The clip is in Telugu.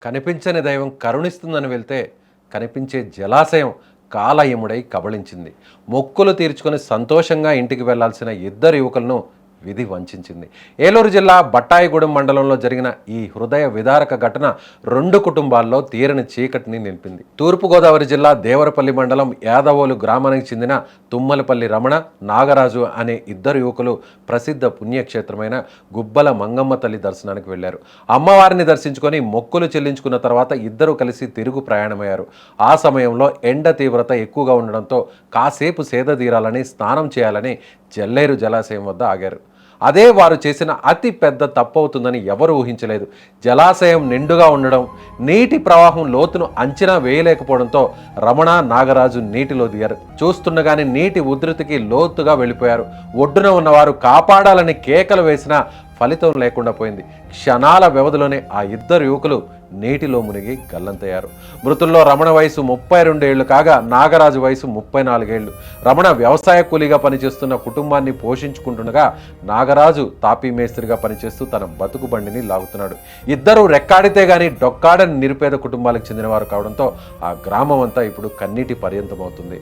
కనిపించని దైవం కరుణిస్తుందని వెళ్తే కనిపించే జలాశయం కాలయముడై కబళించింది. మొక్కులు తీర్చుకొని సంతోషంగా ఇంటికి వెళ్లాల్సిన ఇద్దరు యువకులను విధి వంచింది. ఏలూరు జిల్లా బట్టాయిగూడెం మండలంలో జరిగిన ఈ హృదయ విదారక ఘటన రెండు కుటుంబాల్లో తీరని చీకటిని నింపింది. తూర్పుగోదావరి జిల్లా దేవరపల్లి మండలం యాదవోలు గ్రామానికి చెందిన తుమ్మలపల్లి రమణ, నాగరాజు అనే ఇద్దరు యువకులు ప్రసిద్ధ పుణ్యక్షేత్రమైన గుబ్బల మంగమ్మ తల్లి దర్శనానికి వెళ్లారు. అమ్మవారిని దర్శించుకొని మొక్కులు చెల్లించుకున్న తర్వాత ఇద్దరు కలిసి తిరుగు ప్రయాణమయ్యారు. ఆ సమయంలో ఎండ తీవ్రత ఎక్కువగా ఉండడంతో కాసేపు సేద తీరాలని, స్నానం చేయాలని జల్లేరు జలాశయం వద్ద ఆగారు. అదే వారు చేసిన అతి పెద్ద తప్పవుతుందని ఎవరు ఊహించలేదు. జలాశయం నిండుగా ఉండడం, నీటి ప్రవాహం లోతును అంచనా వేయలేకపోవడంతో రమణ, నాగరాజు నీటిలో దిగారు. చూస్తుండగానే నీటి ఉధృతికి లోతుగా వెళ్ళిపోయారు. ఒడ్డున ఉన్నవారు కాపాడాలని కేకలు వేసినా ఫలితం లేకుండా పోయింది. క్షణాల వ్యవధిలోనే ఆ ఇద్దరు యువకులు నీటిలో మునిగి గల్లంతయ్యారు. మృతుల్లో రమణ వయసు 32 ఏళ్లు కాగా నాగరాజు వయసు 34 ఏళ్లు. రమణ వ్యవసాయ కూలీగా పనిచేస్తున్న కుటుంబాన్ని పోషించుకుంటుండగా నాగరాజు తాపీ మేస్త్రిగా పనిచేస్తూ తన బతుకు బండిని లాగుతున్నాడు. ఇద్దరు రెక్కాడితే గాని డొక్కాడని నిరుపేద కుటుంబాలకు చెందినవారు కావడంతో ఆ గ్రామం అంతా ఇప్పుడు కన్నీటి పర్యంతమవుతుంది.